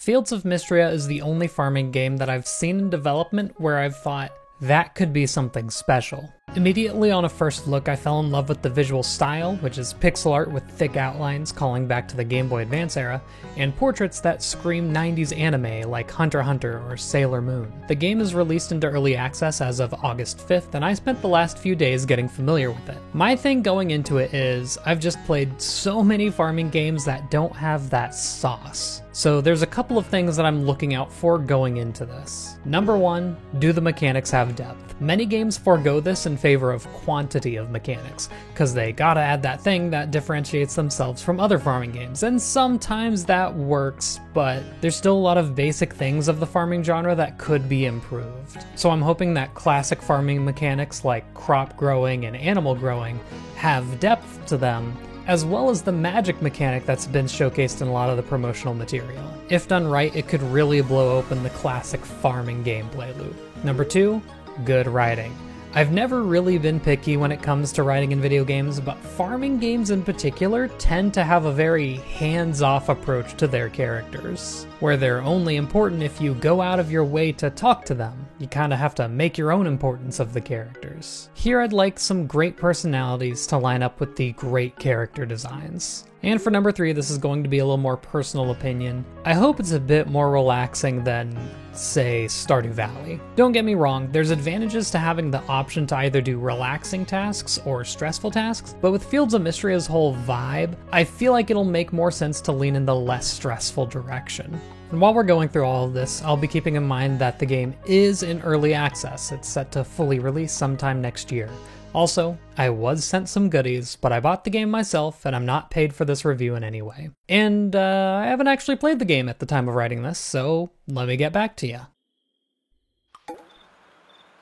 Fields of Mystria is the only farming game that I've seen in development where I've thought, that could be something special. Immediately on a first look, I fell in love with the visual style, which is pixel art with thick outlines calling back to the Game Boy Advance era, and portraits that scream 90s anime like Hunter x Hunter or Sailor Moon. The game is released into early access as of August 5th, and I spent the last few days getting familiar with it. My thing going into it is, I've just played so many farming games that don't have that sauce. So there's a couple of things that I'm looking out for going into this. Number one, do the mechanics have depth? Many games forego this in favor of quantity of mechanics, because they gotta add that thing that differentiates themselves from other farming games, and sometimes that works, but there's still a lot of basic things of the farming genre that could be improved. So I'm hoping that classic farming mechanics like crop growing and animal growing have depth to them, as well as the magic mechanic that's been showcased in a lot of the promotional material. If done right, it could really blow open the classic farming gameplay loop. Number two, good writing. I've never really been picky when it comes to writing in video games, but farming games in particular tend to have a very hands-off approach to their characters, where they're only important if you go out of your way to talk to them. You kinda have to make your own importance of the characters. Here I'd like some great personalities to line up with the great character designs. And for number three, this is going to be a little more personal opinion. I hope it's a bit more relaxing than, say, Stardew Valley. Don't get me wrong, there's advantages to having the option to either do relaxing tasks or stressful tasks, but with Fields of Mystria's whole vibe, I feel like it'll make more sense to lean in the less stressful direction. And while we're going through all of this, I'll be keeping in mind that the game is in early access. It's set to fully release sometime next year. Also, I was sent some goodies, but I bought the game myself, and I'm not paid for this review in any way. And I haven't actually played the game at the time of writing this, so let me get back to you.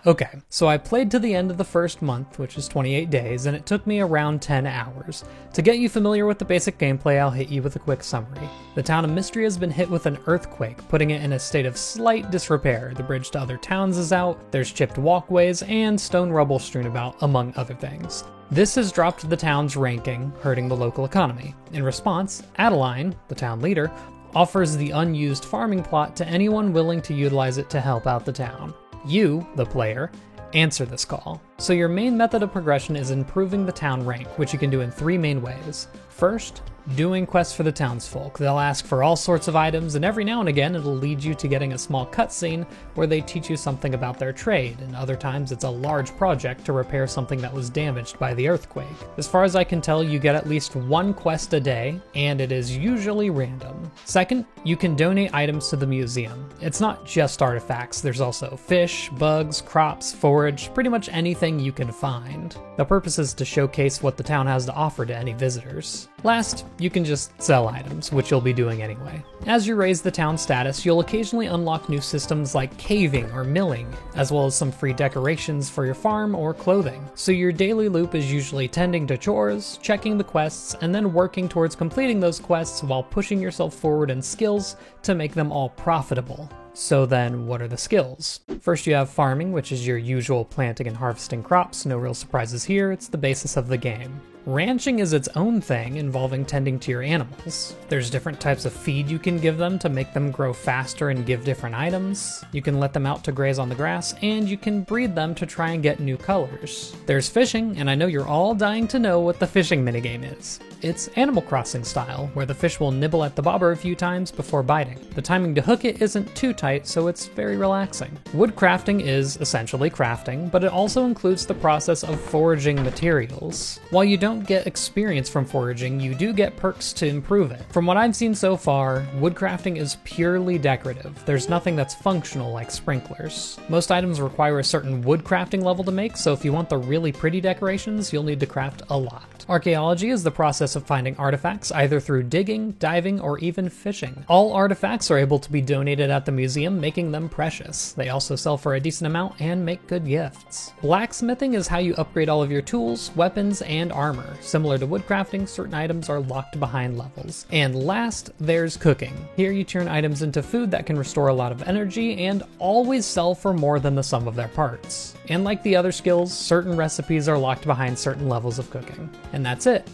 Okay, so I played to the end of the first month, which is 28 days, and it took me around 10 hours. To get you familiar with the basic gameplay, I'll hit you with a quick summary. The town of Mystria has been hit with an earthquake, putting it in a state of slight disrepair. The bridge to other towns is out, there's chipped walkways, and stone rubble strewn about, among other things. This has dropped the town's ranking, hurting the local economy. In response, Adeline, the town leader, offers the unused farming plot to anyone willing to utilize it to help out the town. You, the player, answer this call. So your main method of progression is improving the town rank, which you can do in three main ways. First, doing quests for the townsfolk. They'll ask for all sorts of items, and every now and again it'll lead you to getting a small cutscene where they teach you something about their trade, and other times it's a large project to repair something that was damaged by the earthquake. As far as I can tell, you get at least one quest a day, and it is usually random. Second, you can donate items to the museum. It's not just artifacts, there's also fish, bugs, crops, forage, pretty much anything you can find. The purpose is to showcase what the town has to offer to any visitors. Last, you can just sell items, which you'll be doing anyway. As you raise the town status, you'll occasionally unlock new systems like caving or milling, as well as some free decorations for your farm or clothing. So your daily loop is usually tending to chores, checking the quests, and then working towards completing those quests while pushing yourself forward in skills to make them all profitable. So then, what are the skills? First you have farming, which is your usual planting and harvesting crops. No real surprises here, it's the basis of the game. Ranching is its own thing, involving tending to your animals. There's different types of feed you can give them to make them grow faster and give different items. You can let them out to graze on the grass, and you can breed them to try and get new colors. There's fishing, and I know you're all dying to know what the fishing minigame is. It's Animal Crossing style, where the fish will nibble at the bobber a few times before biting. The timing to hook it isn't too tight, so it's very relaxing. Wood crafting is essentially crafting, but it also includes the process of foraging materials. While you don't get experience from foraging, you do get perks to improve it. From what I've seen so far, woodcrafting is purely decorative. There's nothing that's functional like sprinklers. Most items require a certain woodcrafting level to make, so if you want the really pretty decorations, you'll need to craft a lot. Archaeology is the process of finding artifacts either through digging, diving, or even fishing. All artifacts are able to be donated at the museum, making them precious. They also sell for a decent amount and make good gifts. Blacksmithing is how you upgrade all of your tools, weapons, and armor. Similar to woodcrafting, certain items are locked behind levels. And last, there's cooking. Here you turn items into food that can restore a lot of energy and always sell for more than the sum of their parts. And like the other skills, certain recipes are locked behind certain levels of cooking. And that's it.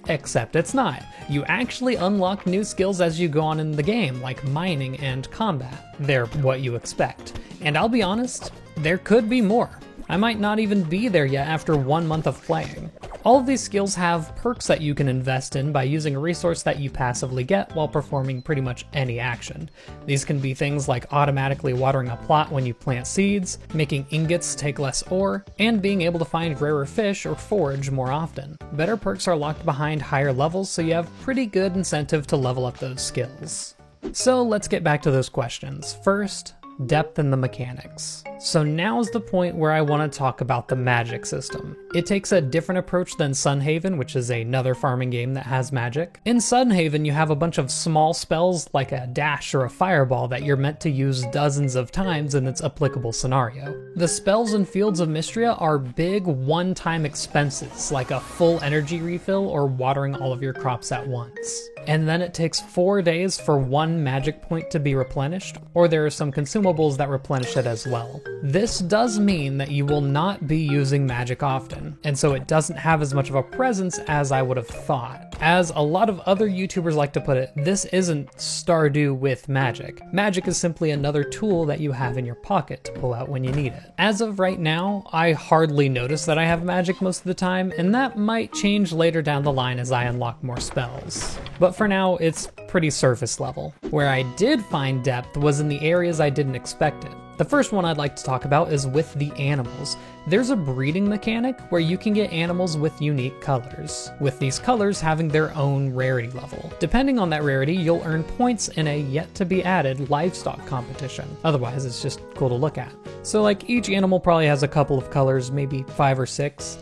Except it's not. You actually unlock new skills as you go on in the game, like mining and combat. They're what you expect. And I'll be honest, there could be more. I might not even be there yet after 1 month of playing. All of these skills have perks that you can invest in by using a resource that you passively get while performing pretty much any action. These can be things like automatically watering a plot when you plant seeds, making ingots take less ore, and being able to find rarer fish or forage more often. Better perks are locked behind higher levels, so you have pretty good incentive to level up those skills. So let's get back to those questions. First, depth in the mechanics. So now's the point where I want to talk about the magic system. It takes a different approach than Sunhaven, which is another farming game that has magic. In Sunhaven, you have a bunch of small spells like a dash or a fireball that you're meant to use dozens of times in its applicable scenario. The spells in Fields of Mystria are big one-time expenses, like a full energy refill or watering all of your crops at once. And then it takes 4 days for 1 magic point to be replenished, or there are some consumables that replenish it as well. This does mean that you will not be using magic often, and so it doesn't have as much of a presence as I would have thought. As a lot of other YouTubers like to put it, this isn't Stardew with magic. Magic is simply another tool that you have in your pocket to pull out when you need it. As of right now, I hardly notice that I have magic most of the time, and that might change later down the line as I unlock more spells. But for now, it's pretty surface level. Where I did find depth was in the areas I didn't expect it. The first one I'd like to talk about is with the animals. There's a breeding mechanic where you can get animals with unique colors, with these colors having their own rarity level. Depending on that rarity, you'll earn points in a yet-to-be-added livestock competition. Otherwise, it's just cool to look at. So like each animal probably has a couple of colors, maybe 5 or 6.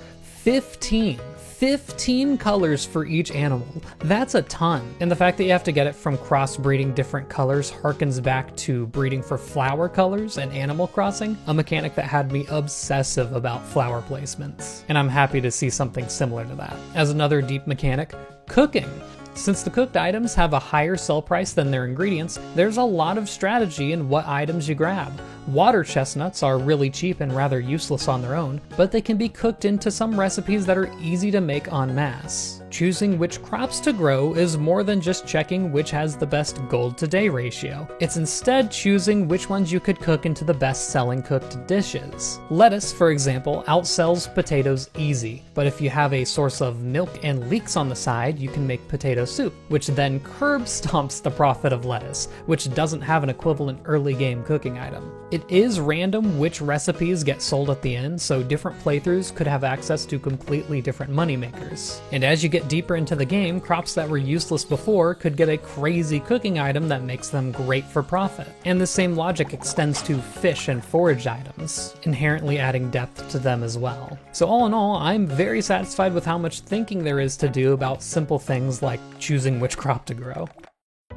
15 colors for each animal. That's a ton. And the fact that you have to get it from crossbreeding different colors harkens back to breeding for flower colors and Animal Crossing, a mechanic that had me obsessive about flower placements. And I'm happy to see something similar to that. As another deep mechanic, cooking. Since the cooked items have a higher sell price than their ingredients, there's a lot of strategy in what items you grab. Water chestnuts are really cheap and rather useless on their own, but they can be cooked into some recipes that are easy to make en masse. Choosing which crops to grow is more than just checking which has the best gold to day ratio. It's instead choosing which ones you could cook into the best selling cooked dishes. Lettuce, for example, outsells potatoes easy, but if you have a source of milk and leeks on the side, you can make potato soup, which then curb stomps the profit of lettuce, which doesn't have an equivalent early game cooking item. It is random which recipes get sold at the end, so different playthroughs could have access to completely different moneymakers. And as you get deeper into the game, crops that were useless before could get a crazy cooking item that makes them great for profit. And the same logic extends to fish and forage items, inherently adding depth to them as well. So all in all, I'm very satisfied with how much thinking there is to do about simple things like choosing which crop to grow.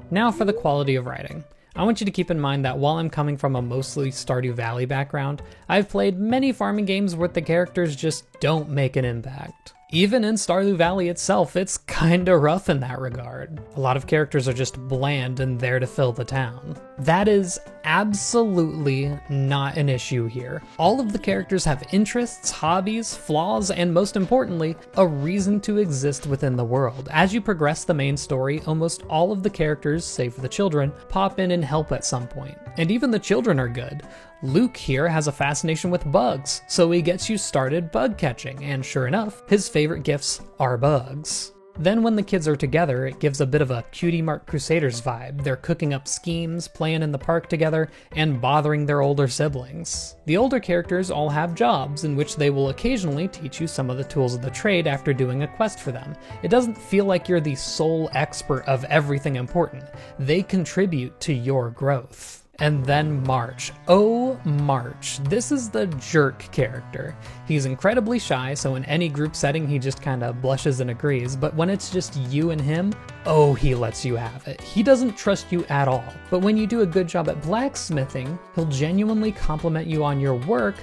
Now for the quality of writing. I want you to keep in mind that while I'm coming from a mostly Stardew Valley background, I've played many farming games where the characters just don't make an impact. Even in Stardew Valley itself, it's kinda rough in that regard. A lot of characters are just bland and there to fill the town. That is absolutely not an issue here. All of the characters have interests, hobbies, flaws, and most importantly, a reason to exist within the world. As you progress the main story, almost all of the characters, save for the children, pop in and help at some point. And even the children are good. Luke here has a fascination with bugs, so he gets you started bug catching, and sure enough, his favorite gifts are bugs. Then when the kids are together, it gives a bit of a Cutie Mark Crusaders vibe. They're cooking up schemes, playing in the park together, and bothering their older siblings. The older characters all have jobs in which they will occasionally teach you some of the tools of the trade after doing a quest for them. It doesn't feel like you're the sole expert of everything important. They contribute to your growth. And then March. Oh, March. This is the jerk character. He's incredibly shy, so in any group setting he just kinda blushes and agrees, but when it's just you and him, oh, he lets you have it. He doesn't trust you at all. But when you do a good job at blacksmithing, he'll genuinely compliment you on your work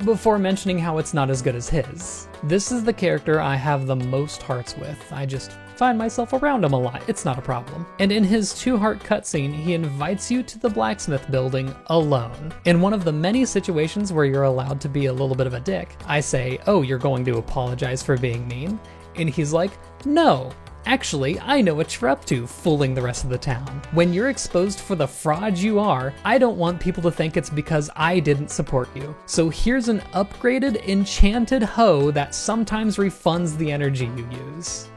before mentioning how it's not as good as his. This is the character I have the most hearts with. I just find myself around him a lot. It's not a problem. And in his 2-heart cutscene, he invites you to the blacksmith building alone. In one of the many situations where you're allowed to be a little bit of a dick, I say, "Oh, you're going to apologize for being mean?" And he's like, "No, Actually, I know what you're up to, fooling the rest of the town. When you're exposed for the fraud you are, I don't want people to think it's because I didn't support you. So here's an upgraded, enchanted hoe that sometimes refunds the energy you use.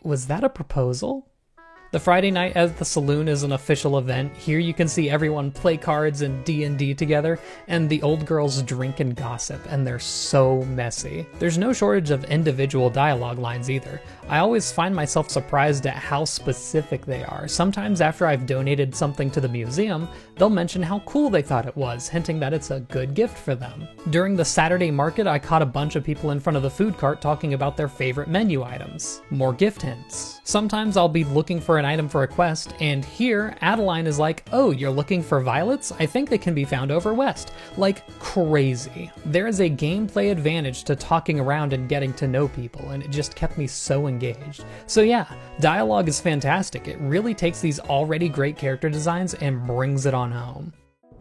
Was that a proposal? The Friday night at the saloon is an official event. Here you can see everyone play cards and D&D together, and the old girls drink and gossip, and they're so messy. There's no shortage of individual dialogue lines either. I always find myself surprised at how specific they are. Sometimes after I've donated something to the museum, they'll mention how cool they thought it was, hinting that it's a good gift for them. During the Saturday market, I caught a bunch of people in front of the food cart talking about their favorite menu items. More gift hints. Sometimes I'll be looking for an item for a quest, and here, Adeline is like, oh, you're looking for violets? I think they can be found over west. Like, crazy. There is a gameplay advantage to talking around and getting to know people, and it just kept me so engaged. So yeah, dialogue is fantastic. It really takes these already great character designs and brings it on home.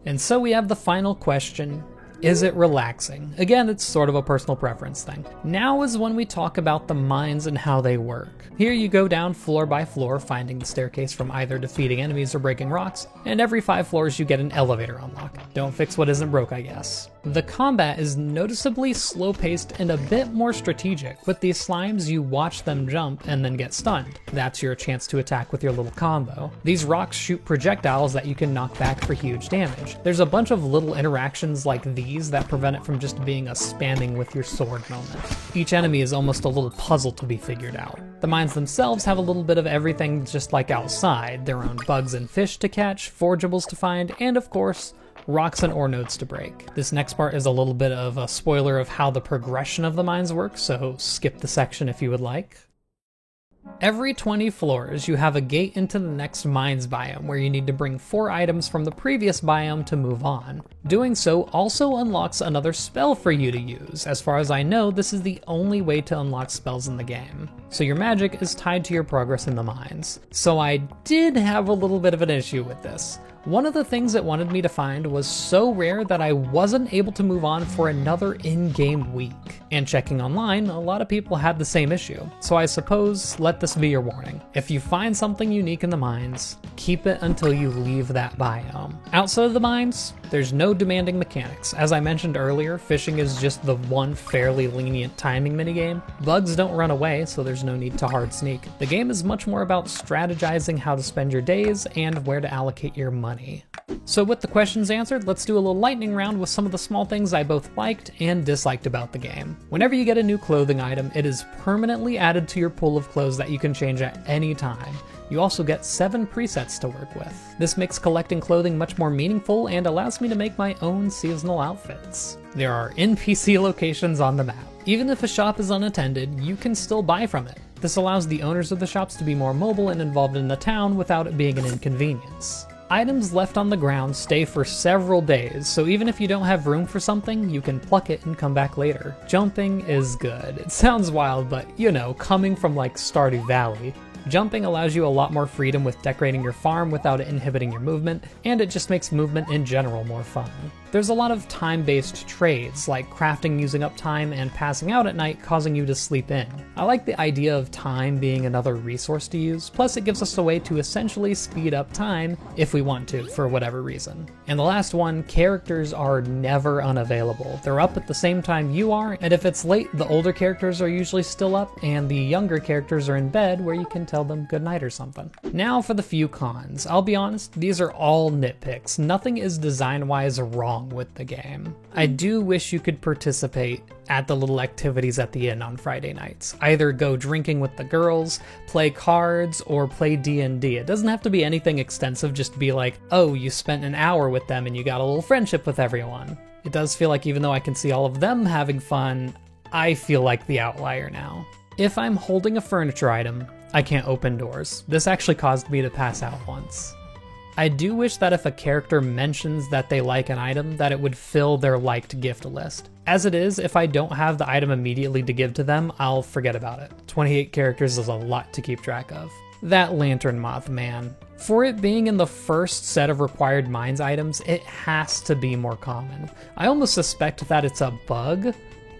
And so we have the final question. Is it relaxing? Again, it's sort of a personal preference thing. Now is when we talk about the mines and how they work. Here you go down floor by floor, finding the staircase from either defeating enemies or breaking rocks, and every 5 floors you get an elevator unlock. Don't fix what isn't broke, I guess. The combat is noticeably slow-paced and a bit more strategic. With these slimes, you watch them jump and then get stunned. That's your chance to attack with your little combo. These rocks shoot projectiles that you can knock back for huge damage. There's a bunch of little interactions like these that prevent it from just being a spamming with your sword moment. Each enemy is almost a little puzzle to be figured out. The mines themselves have a little bit of everything just like outside, their own bugs and fish to catch, forgeables to find, and of course, rocks and ore nodes to break. This next part is a little bit of a spoiler of how the progression of the mines works, so skip the section if you would like. Every 20 floors, you have a gate into the next mines biome where you need to bring 4 items from the previous biome to move on. Doing so also unlocks another spell for you to use. As far as I know, this is the only way to unlock spells in the game. So your magic is tied to your progress in the mines. So I did have a little bit of an issue with this. One of the things it wanted me to find was so rare that I wasn't able to move on for another in-game week. And checking online, a lot of people had the same issue. So I suppose let this be your warning. If you find something unique in the mines, keep it until you leave that biome. Outside of the mines, there's no demanding mechanics. As I mentioned earlier, fishing is just the one fairly lenient timing minigame. Bugs don't run away, so there's no need to hard sneak. The game is much more about strategizing how to spend your days and where to allocate your money. So with the questions answered, let's do a little lightning round with some of the small things I both liked and disliked about the game. Whenever you get a new clothing item, it is permanently added to your pool of clothes that you can change at any time. You also get 7 presets to work with. This makes collecting clothing much more meaningful and allows me to make my own seasonal outfits. There are NPC locations on the map. Even if a shop is unattended, you can still buy from it. This allows the owners of the shops to be more mobile and involved in the town without it being an inconvenience. Items left on the ground stay for several days, so even if you don't have room for something, you can pluck it and come back later. Jumping is good. It sounds wild, but you know, coming from like Stardew Valley, jumping allows you a lot more freedom with decorating your farm without it inhibiting your movement, and it just makes movement in general more fun. There's a lot of time-based trades, like crafting using up time and passing out at night causing you to sleep in. I like the idea of time being another resource to use, plus it gives us a way to essentially speed up time if we want to, for whatever reason. And the last one, characters are never unavailable. They're up at the same time you are, and if it's late, the older characters are usually still up, and the younger characters are in bed where you can tell them goodnight or something. Now for the few cons. I'll be honest, these are all nitpicks. Nothing is design-wise wrong with the game. I do wish you could participate at the little activities at the inn on Friday nights. Either go drinking with the girls, play cards, or play D&D. It doesn't have to be anything extensive, just be like, oh, you spent an hour with them and you got a little friendship with everyone. It does feel like even though I can see all of them having fun, I feel like the outlier now. If I'm holding a furniture item, I can't open doors. This actually caused me to pass out once. I do wish that if a character mentions that they like an item, that it would fill their liked gift list. As it is, if I don't have the item immediately to give to them, I'll forget about it. 28 characters is a lot to keep track of. That lantern moth, man. For it being in the first set of required mines items, it has to be more common. I almost suspect that it's a bug,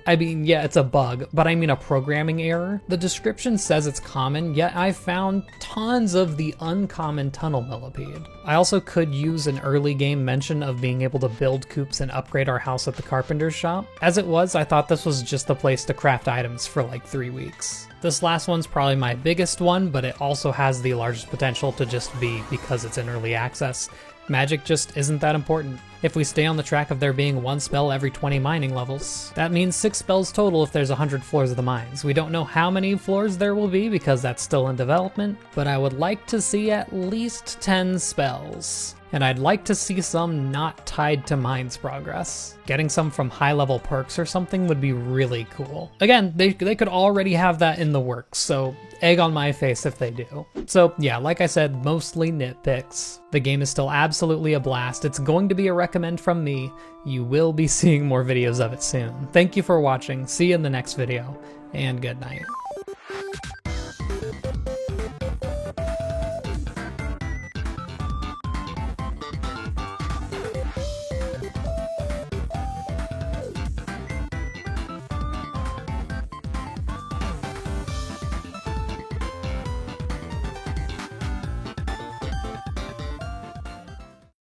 I mean, yeah, it's a bug, but I mean a programming error. The description says it's common, yet I found tons of the uncommon tunnel millipede. I also could use an early game mention of being able to build coops and upgrade our house at the carpenter's shop. As it was, I thought this was just the place to craft items for like 3 weeks. This last one's probably my biggest one, but it also has the largest potential to just be because it's in early access. Magic just isn't that important. If we stay on the track of there being 1 spell every 20 mining levels, that means 6 spells total if there's 100 floors of the mines. We don't know how many floors there will be because that's still in development, but I would like to see at least 10 spells. And I'd like to see some not tied to mines progress. Getting some from high-level perks or something would be really cool. Again, they could already have that in the works, so egg on my face if they do. So yeah, like I said, mostly nitpicks. The game is still absolutely a blast. It's going to be a recommend from me. You will be seeing more videos of it soon. Thank you for watching, see you in the next video, and good night.